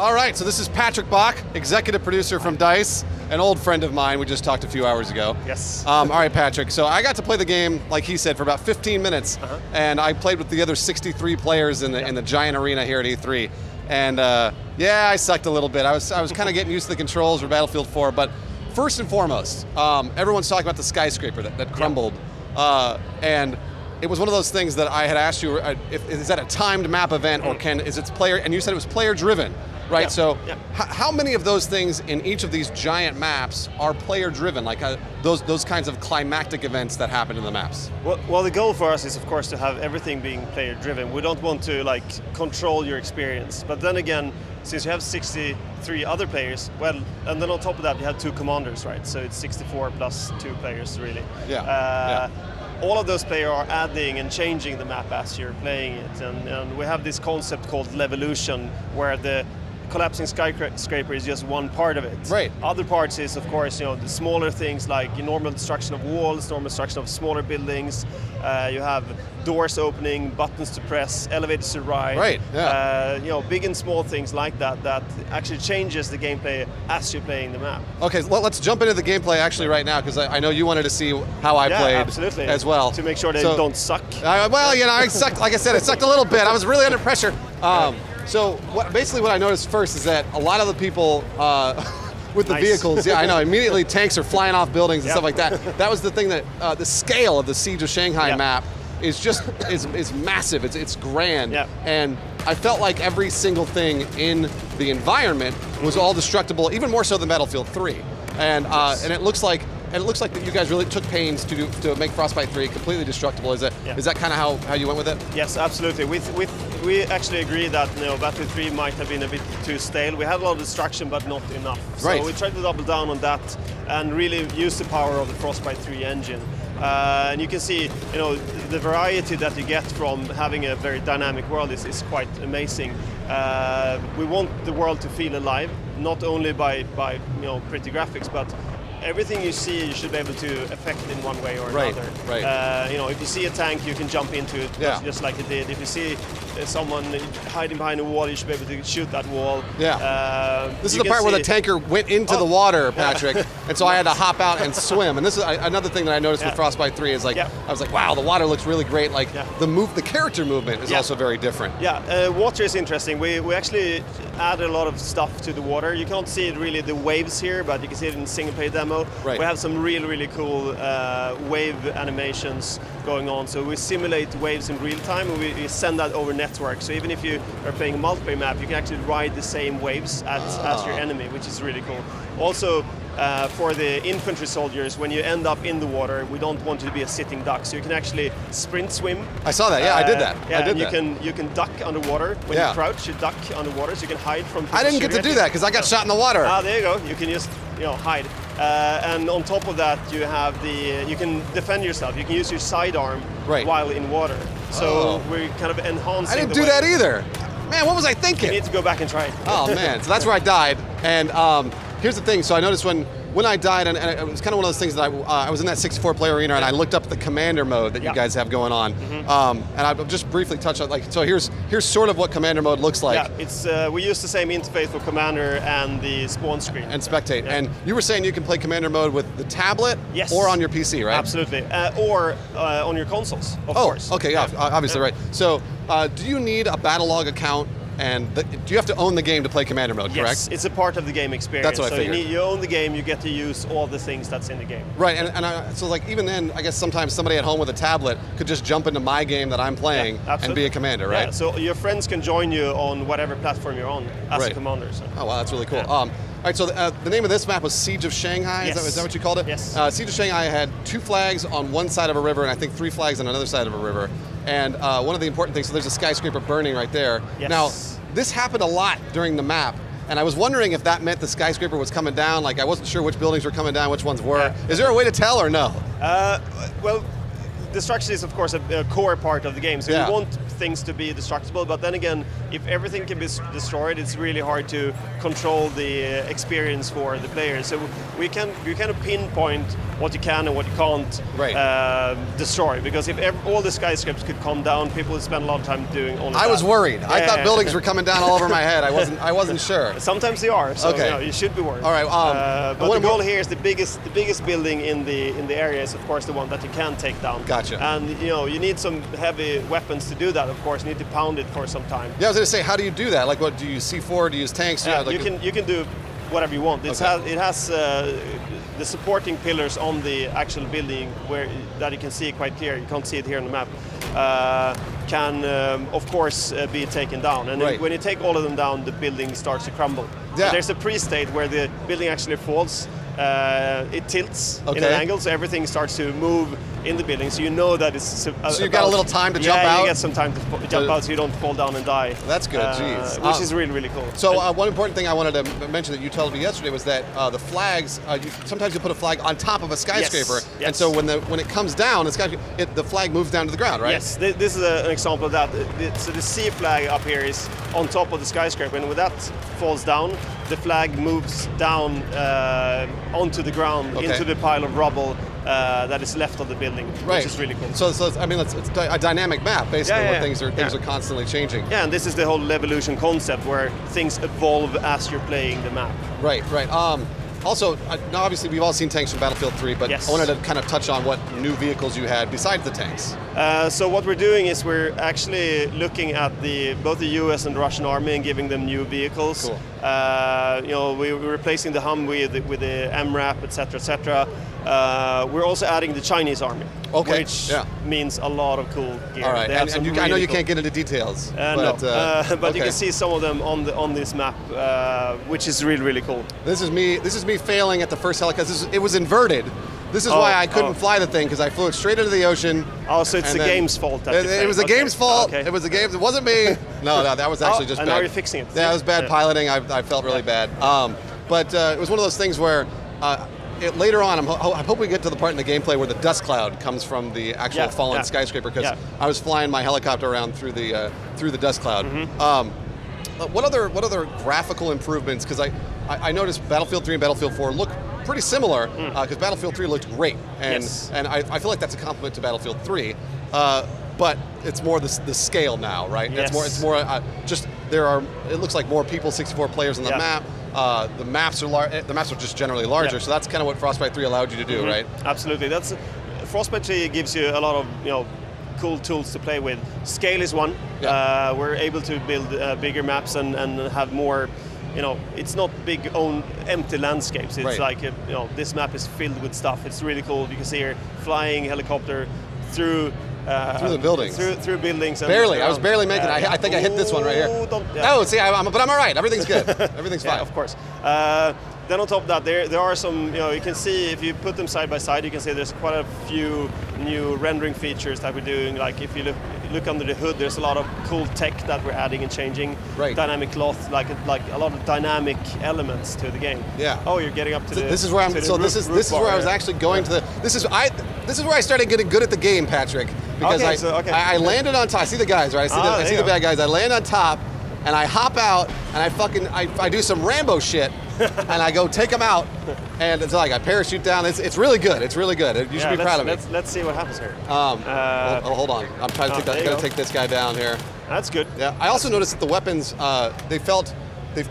All right, so this is Patrick Bach, executive producer from DICE, an old friend of mine. We just talked a few hours ago. Yes. All right, Patrick. So I got to play the game, like he said, for about 15 minutes, and I played with the other 63 players in the giant arena here at E3. And yeah, I sucked a little bit. I was kind of getting used to the controls for Battlefield 4, but first and foremost, everyone's talking about the skyscraper that crumbled, and it was one of those things that I had asked you, is that a timed map event, or is it player, and you said it was player driven, right? So how many of those things in each of these giant maps are player driven, like those kinds of climactic events that happen in the maps? Well, the goal for us is, of course, to have everything being player driven. We don't want to control your experience, but then again, since you have 63 other players, well, and then on top of that you have 2 commanders, right? So it's 64 plus 2 players, really. All of those players are adding and changing the map as you're playing it, and we have this concept called Levolution, where the collapsing skyscraper is just one part of it. Right. Other parts is, of course, the smaller things like normal destruction of walls, normal destruction of smaller buildings. You have doors opening, buttons to press, elevators to ride. Right. Yeah. Big and small things like that actually changes the gameplay as you're playing the map. Okay, let's jump into the gameplay actually right now, because I know you wanted to see how I played absolutely. as well. To make sure they don't suck. I sucked, like I said, I sucked a little bit. I was really under pressure. So basically what I noticed first is that a lot of the people with the vehicles, I know, immediately tanks are flying off buildings and stuff like that. That was the thing that, the scale of the Siege of Shanghai map is just, is massive, it's grand. And I felt like every single thing in the environment was all destructible, even more so than Battlefield 3. And it looks like that you guys really took pains to make Frostbite 3 completely destructible. Is that kind of how you went with it? Yes, absolutely. We actually agree that Battlefield 3 might have been a bit too stale. We had a lot of destruction, but not enough. So we tried to double down on that and really use the power of the Frostbite 3 engine. And you can see, the variety that you get from having a very dynamic world is quite amazing. We want the world to feel alive, not only by pretty graphics, but everything you see, you should be able to affect in one way or another. If you see a tank, you can jump into it, just like it did. If you see someone hiding behind a wall, you should be able to shoot that wall. This is the part where the tanker went into the water, Patrick, and so I had to hop out and swim. And this is another thing that I noticed with Frostbite 3 is I was like, wow, the water looks really great. The character movement is also very different. Water is interesting. We actually added a lot of stuff to the water. You can't see it really the waves here, but you can see it in single player demo. We have some really cool wave animations going on. So we simulate waves in real time, and we send that over network. So even if you are playing a multiplayer map, you can actually ride the same waves as your enemy, which is really cool. Also, for the infantry soldiers, when you end up in the water, we don't want you to be a sitting duck, so you can actually sprint swim. I saw that, I did that. You can duck underwater. When you crouch, you duck underwater, so you can hide from people. I didn't get to do that because I got shot in the water. There you go. You can just hide. And on top of that, you have you can defend yourself. You can use your sidearm while in water. So we're kind of enhancing. I didn't do that either. Man, what was I thinking? You need to go back and try it. Oh man, so that's where I died. And here's the thing. So I noticed when I died, and it was kind of one of those things that I was in that 64-player arena, and I looked up the commander mode that you guys have going on, and I'll just briefly touch on so here's sort of what commander mode looks like. It's we use the same interface for commander and the spawn screen and spectate. And you were saying you can play commander mode with the tablet, or on your PC, right? Absolutely, or on your consoles, of course. Okay, obviously, right. So do you need a Battlelog account? And do you have to own the game to play commander mode, correct? Yes, it's a part of the game experience. That's what I figured. You own the game, you get to use all the things that's in the game. Right, so even then, I guess sometimes somebody at home with a tablet could just jump into my game that I'm playing and be a commander, right? Yeah, so your friends can join you on whatever platform you're on as a commander. So. Oh, wow, that's really cool. All right, so the name of this map was Siege of Shanghai, is that what you called it? Yes. Siege of Shanghai had 2 flags on one side of a river, and I think 3 flags on another side of a river. And one of the important things, so there's a skyscraper burning right there. Yes. Now, this happened a lot during the map, and I was wondering if that meant the skyscraper was coming down. I wasn't sure which buildings were coming down, which ones were. Is there a way to tell or no? Well, destruction is of course a core part of the game, so yeah. you want things to be destructible, but then again, if everything can be destroyed, it's really hard to control the experience for the players. So we kind of pinpoint what you can and what you can't destroy, because if all the skyscrapers could come down, people would spend a lot of time doing only that. I was worried. I thought buildings were coming down all over my head. I wasn't sure. Sometimes they are, so you should be worried. All right. But the goal here is the biggest building in the area is of course the one that you can take down. Gotcha. And you need some heavy weapons to do that. Of course, you need to pound it for some time. Yeah, I was going to say, how do you do that? Like, what do you use C4? Do you use tanks? You can do whatever you want. It has the supporting pillars on the actual building that you can see quite clear. You can't see it here on the map. Can of course be taken down, and when you take all of them down, the building starts to crumble. Yeah. There's a pre-state where the building actually falls. It tilts in an angle, so everything starts to move in the building, so you know that it's so you've got a little time to jump out? Yeah, you get some time to jump out so you don't fall down and die. That's good, jeez. Which is really, really cool. So one important thing I wanted to mention that you told me yesterday was that the flags, sometimes you put a flag on top of a skyscraper, yes. and so when it comes down, the flag moves down to the ground, right? Yes, this is an example of that. So the C flag up here is on top of the skyscraper, and when that falls down, the flag moves down onto the ground, into the pile of rubble that is left of the building, which is really cool. So I mean, it's a dynamic map, basically, where things are constantly changing. Yeah, and this is the whole evolution concept, where things evolve as you're playing the map. Right. Also, now obviously we've all seen tanks from Battlefield 3, but I wanted to kind of touch on what new vehicles you had besides the tanks. So what we're doing is we're actually looking at both the US and the Russian army and giving them new vehicles. Cool. We're replacing the Humvee with the MRAP, etc., etc. We're also adding the Chinese army, which means a lot of cool gear. All right, and I know you can't get into details, but you can see some of them on this map, which is really, really cool. This is me failing at the first helicopter. It was inverted. This is why I couldn't fly the thing, because I flew it straight into the ocean. Oh, so it's the game's fault. It was the game's fault. Okay. It was the game's. It wasn't me. No, that was actually just bad. And now you're fixing it. Yeah, it was bad piloting. I felt really bad. But it was one of those things where later on, I'm hoping we get to the part in the gameplay where the dust cloud comes from the actual fallen skyscraper, because I was flying my helicopter around through the dust cloud. What other graphical improvements? Because I noticed Battlefield 3 and Battlefield 4 look pretty similar, because Battlefield 3 looked great, and I feel like that's a compliment to Battlefield 3, but it's more the scale now, right? Yes. It's more just it looks like more people, 64 players on the map. The maps are just generally larger, so that's kind of what Frostbite 3 allowed you to do, right? Absolutely. Frostbite 3 gives you a lot of cool tools to play with. Scale is one. We're able to build bigger maps and have more. It's not big empty landscapes. It's like this map is filled with stuff. It's really cool. You can see here flying helicopter through the buildings. Through buildings. Barely. I was barely making it. I think I hit this one right here. See, but I'm all right. Everything's good. Everything's fine. Of course. Then on top of that, there are some, you can see if you put them side by side, you can see there's quite a few new rendering features that we're doing. Like if you look under the hood, there's a lot of cool tech that we're adding and changing. Right. Dynamic cloth, like a lot of dynamic elements to the game. Yeah. Oh, you're getting up to this is where I'm. So this is where I was actually going to the. This is where I started getting good at the game, Patrick. Because I landed on top. I see the guys, right? I see the bad guys. I land on top, and I hop out, and I do some Rambo shit. And I go take them out, and it's like I parachute down. It's really good. It's really good. You should be proud of me. Let's see what happens here. Hold on. I'm trying to take this guy down here. That's good. Yeah. I also noticed that the weapons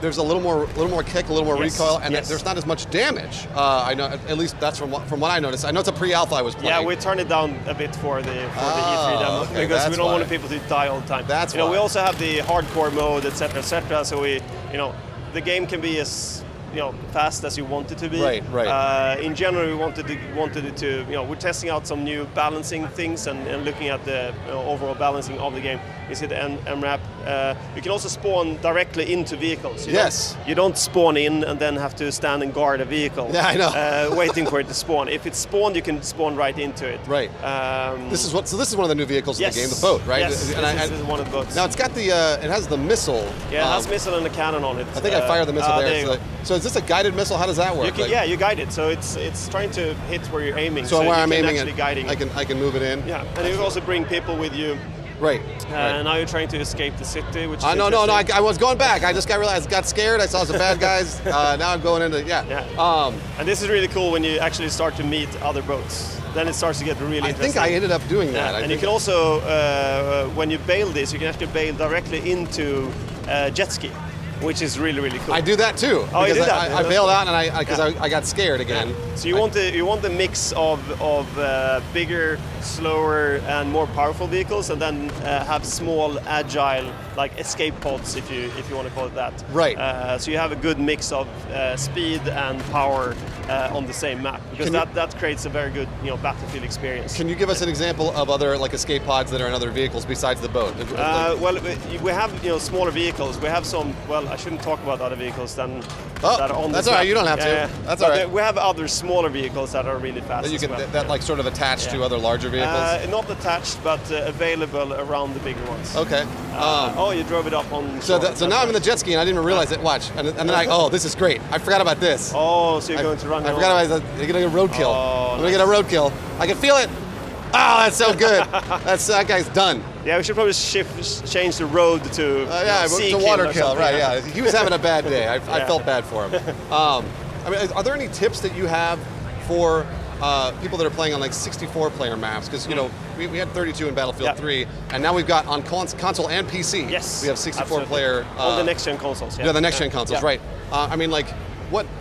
there's a little more kick, a little more recoil, and there's not as much damage. I know, at least that's from what I noticed. I know it's a pre-alpha I was playing. Yeah, we turned it down a bit for the E3 demo because we don't want people to die all the time. That's why. We also have the hardcore mode, etc., etc. So the game can be as fast as you want it to be. Right. In general, we wanted it to. We're testing out some new balancing things and looking at the overall balancing of the game. You see the MRAP. You can also spawn directly into vehicles. You don't spawn in and then have to stand and guard a vehicle. Yeah, I know. Waiting for it to spawn. If it's spawned, you can spawn right into it. Right. This is one of the new vehicles in the game, the boat, right? Yes. This is one of the boats. Now it's got it has the missile. Yeah, it has a missile and a cannon on it. I think I fired the missile there. So is this a guided missile? How does that work? Yeah, you guide it. So it's trying to hit where you're aiming. So where I'm aiming, guiding I can move it in. Yeah, and you also bring people with you. Right. And now you're trying to escape the city, which is no. I was going back. I just got scared. I saw some bad guys. Now I'm going into and this is really cool when you actually start to meet other boats. Then it starts to get really interesting. I think I ended up doing that. And you can also, when you bail this, you can actually bail directly into jet ski, which is really, really cool. I do that too. Oh, you do that? I bailed out and I got scared again. Yeah. So you want the mix of bigger, slower, and more powerful vehicles, and then have small, agile, like escape pods, if you want to call it that. Right. So you have a good mix of speed and power on the same map, because that creates a very good battlefield experience. Can you give us an example of other escape pods that are in other vehicles besides the boat? Well, we have smaller vehicles. We have some. Well, I shouldn't talk about other vehicles that are on. That's all right. You don't have to. That's all right. We have other smaller vehicles that are really fast. That you can that sort of attached to other larger vehicles. Not attached, but available around the bigger ones. Okay. You drove it up on. So now I'm in the jet ski and I didn't even realize it. Watch, and then this is great. I forgot about this. Oh, so you're going to run. I forgot about that. You're gonna get a roadkill. Oh, I'm gonna get a roadkill. I can feel it. Oh, that's so good. That guy's done. Yeah, we should probably change the road to to water kill. Right? Yeah, he was having a bad day. I felt bad for him. Are there any tips that you have for people that are playing on 64-player maps? Because we had 32 in Battlefield 3, and now we've got on console and PC. Yes, we have 64-player on the next-gen consoles. Yeah, the next-gen consoles, right?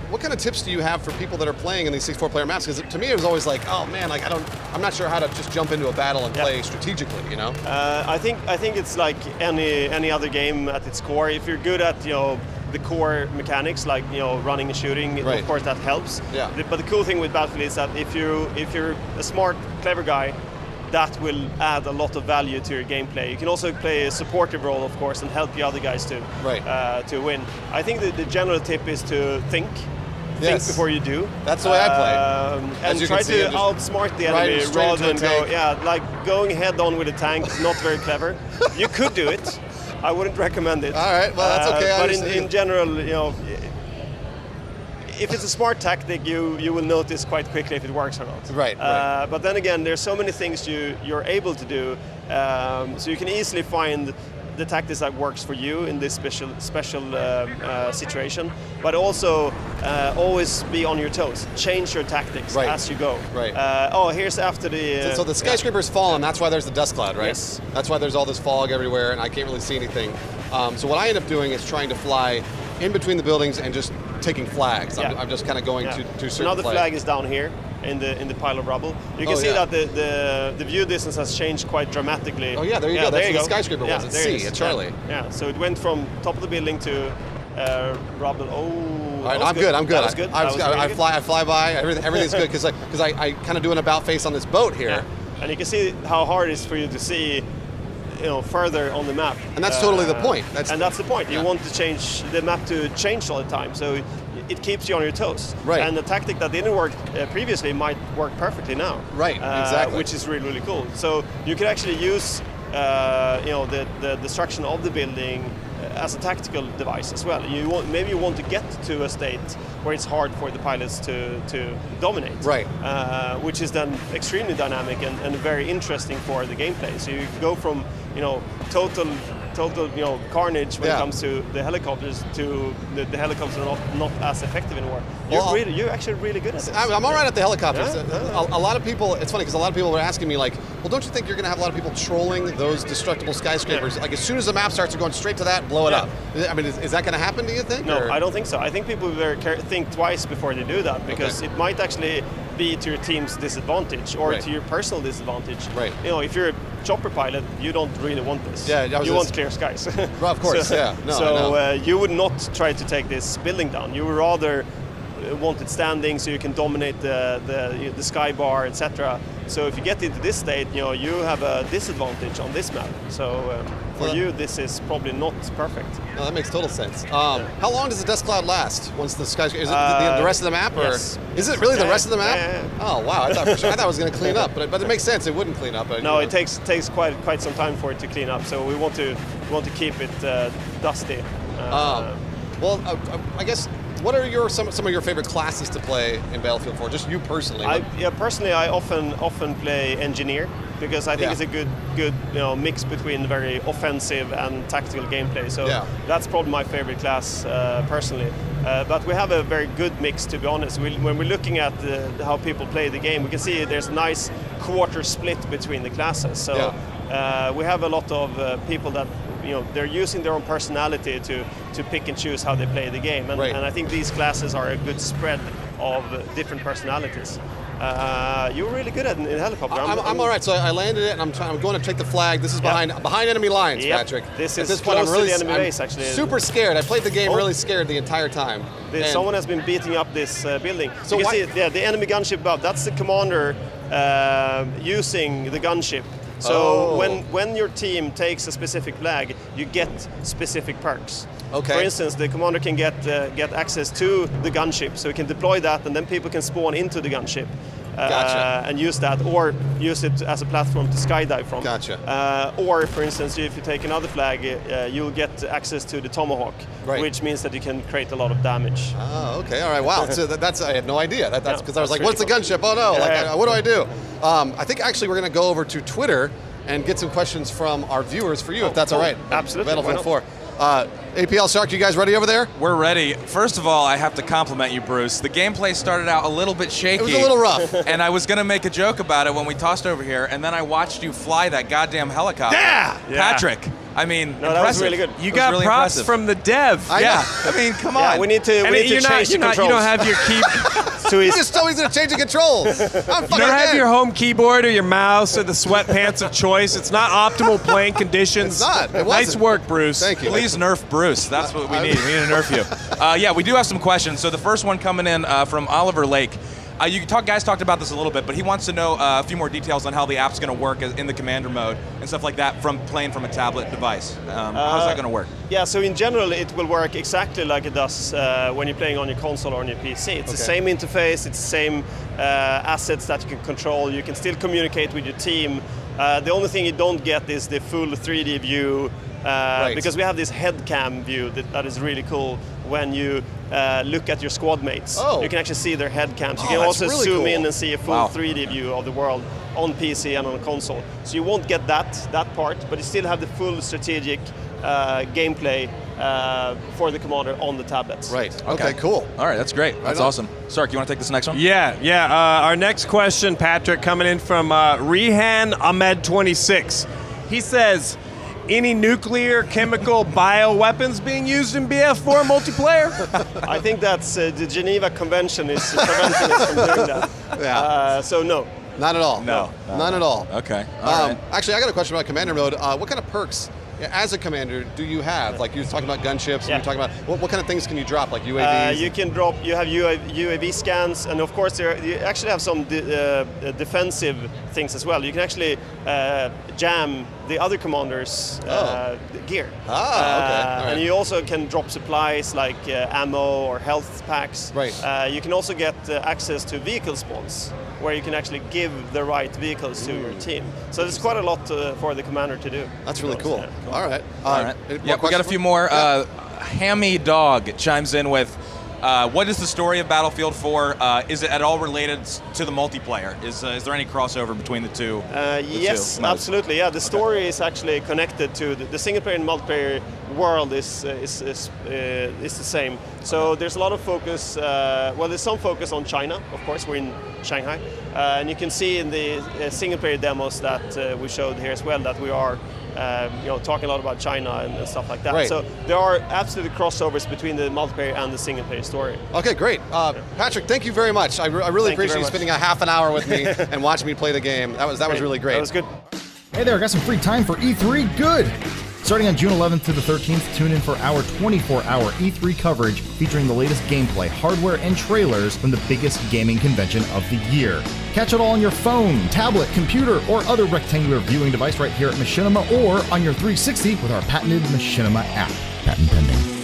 What kind of tips do you have for people that are playing in these 64-player maps? Because to me, it was always oh man, I'm not sure how to just jump into a battle and play strategically. I think it's like any other game at its core. If you're good at the core mechanics, running and shooting, of course that helps. Yeah. But the cool thing with Battlefield is that if you're a smart, clever guy, that will add a lot of value to your gameplay. You can also play a supportive role, of course, and help the other guys to win. I think the general tip is to think before you do. That's the way I play. And try to outsmart the enemy rather than going head on with a tank. Not very clever. You could do it. I wouldn't recommend it. All right, well that's okay. But in general, if it's a smart tactic, you will notice quite quickly if it works or not. Right. But then again, there's so many things you're able to do, so you can easily find the tactics that works for you in this special situation. But also always be on your toes. Change your tactics as you go. Right. Here's after the. So the skyscraper's fallen. That's why there's the dust cloud, right? Yes. That's why there's all this fog everywhere, and I can't really see anything. So what I end up doing is trying to fly in between the buildings and just taking flags. I'm just kind of going to certain Another flag is down here in the pile of rubble. You can see that the view distance has changed quite dramatically. Oh yeah, there you go. That's where the skyscraper was. It's C, at Charlie. Yeah, so it went from top of the building to rubble. Oh, all right, I'm good. That was good. I fly by. Everything's good because I kind of do an about face on this boat here. Yeah. And you can see how hard it is for you to see further on the map. And that's totally the point. That's the point. You want to change the map to change all the time, so it keeps you on your toes. Right. And the tactic that didn't work previously might work perfectly now. Right. Exactly. Which is really, really cool. So you can actually use the destruction of the building as a tactical device as well. Maybe you want to get to a state where it's hard for the pilots to dominate. Right. Which is then extremely dynamic and very interesting for the gameplay. So you go from total carnage when it comes to the helicopters to the helicopters are not as effective anymore. You're actually really good at this. I'm all right at the helicopters. Yeah. A lot of people, it's funny because a lot of people were asking me well, don't you think you're going to have a lot of people trolling those destructible skyscrapers? As soon as the map starts, you're going straight to that, blow it up. Is that going to happen, do you think? No, I don't think so. I think people will think twice before they do that, because it might actually be to your team's disadvantage or to your personal disadvantage. Right. If you're a chopper pilot, you don't really want this. Yeah, you want clear skies. Well, of course, you would not try to take this building down. You would rather want it standing so you can dominate the sky bar, etc. So if you get into this state, you have a disadvantage on this map. So for you, this is probably not perfect. No, that makes total sense. How long does the dust cloud last once the skyscraper? Is it the rest of the map, or yes. Is it really the rest of the map? Yeah. Oh wow! I thought it was going to clean up, but it makes sense. It wouldn't clean up. No, it takes quite some time for it to clean up. So we want to keep it dusty. I guess What are some of your favorite classes to play in Battlefield 4? Just you personally. Personally, I often play engineer because I think it's a good mix between very offensive and tactical gameplay. So that's probably my favorite class personally. But we have a very good mix, to be honest. When we're looking at how people play the game, we can see there's a nice quarter split between the classes. So we have a lot of people that they're using their own personality to pick and choose how they play the game, and I think these classes are a good spread of different personalities. You were really good at in helicopter. I'm all right. So I landed it, and I'm going to take the flag. This is behind enemy lines, Patrick. This is close to the enemy base, actually. Super scared. I played the game really scared the entire time. Someone has been beating up this building. So you can see, the enemy gunship above. That's the commander using the gunship. So when your team takes a specific flag, you get specific perks. Okay. For instance, the commander can get access to the gunship, so he can deploy that, and then people can spawn into the gunship. And use that, or use it as a platform to skydive from. Or, for instance, if you take another flag, you'll get access to the Tomahawk, which means that you can create a lot of damage. Oh, okay, all right, wow. So I had no idea. That's because I was like, what's the gunship? Oh no, what do I do? I think actually we're going to go over to Twitter and get some questions from our viewers for you, if that's all right. Absolutely. Battlefield 4. APL Shark, you guys ready over there? We're ready. First of all, I have to compliment you, Bruce. The gameplay started out a little bit shaky. It was a little rough. And I was going to make a joke about it when we tossed over here, and then I watched you fly that goddamn helicopter. Yeah! Patrick, I mean, no, that was really good. You got really props impressive. from the dev. I mean, come on. Yeah, we need to change the controls. You don't have your key. He just told me he's going to change the controls. You don't have your home keyboard or your mouse or the sweatpants of choice. It's not optimal playing conditions. It's not. It nice work, Bruce. Thank you. Please nerf Bruce. That's what we need. We need to nerf you. Yeah, we do have some questions. So the first one coming in from Oliver Lake. Guys talked about this a little bit, but he wants to know a few more details on how the app's going to work in the commander mode and stuff like that from playing from a tablet device. How's that going to work? Yeah, so in general, it will work exactly like it does when you're playing on your console or on your PC. It's the same interface, it's the same assets that you can control. You can still communicate with your team. The only thing you don't get is the full 3D view, because we have this head cam view that is really cool when you look at your squad mates. You can actually see their head cams. You can also really zoom in and see a full 3D view of the world on PC and on console. So you won't get that part, but you still have the full strategic gameplay for the commander on the tablets. Right. Okay, cool. All right, that's great. That's awesome. Sark, you want to take this next one? Yeah. Our next question, Patrick, coming in from Rehan Ahmed 26. He says, any nuclear, chemical, bioweapons being used in BF4 multiplayer? I think that's the Geneva Convention is preventing us from doing that. Yeah. So no. Not at all. No. None at all. Okay. All right. Actually, I got a question about commander mode. What kind of perks, as a commander, do you have? Like you were talking about gunships, and you're talking about what kind of things can you drop, like UAVs? You can drop. You have UAV scans, and of course, you actually have some defensive things as well. You can actually jam the other commanders' gear. Okay. All right. And you also can drop supplies like ammo or health packs. Right. You can also get access to vehicle spawns, where you can actually give the right vehicles to your team. So there's quite a lot for the commander to do. That's really cool. Yeah, cool. All right. Yeah, we got a few more. Hammy Dog chimes in with, what is the story of Battlefield 4? Is it at all related to the multiplayer? Is there any crossover between the two? Yes, absolutely. Yeah, the story is actually connected to the single player and multiplayer world is the same. So there's a lot of focus. There's some focus on China. Of course, we're in Shanghai, and you can see in the single player demos that we showed here as well that we are. Talking a lot about China and stuff like that. Right. So there are absolutely crossovers between the multiplayer and the single player story. Okay, great. Patrick, thank you very much. I really appreciate you spending a half an hour with me and watching me play the game. That was really great. That was good. Hey there, got some free time for E3. Good. Starting on June 11th to the 13th, tune in for our 24-hour E3 coverage featuring the latest gameplay, hardware, and trailers from the biggest gaming convention of the year. Catch it all on your phone, tablet, computer, or other rectangular viewing device right here at Machinima or on your 360 with our patented Machinima app. Patent pending.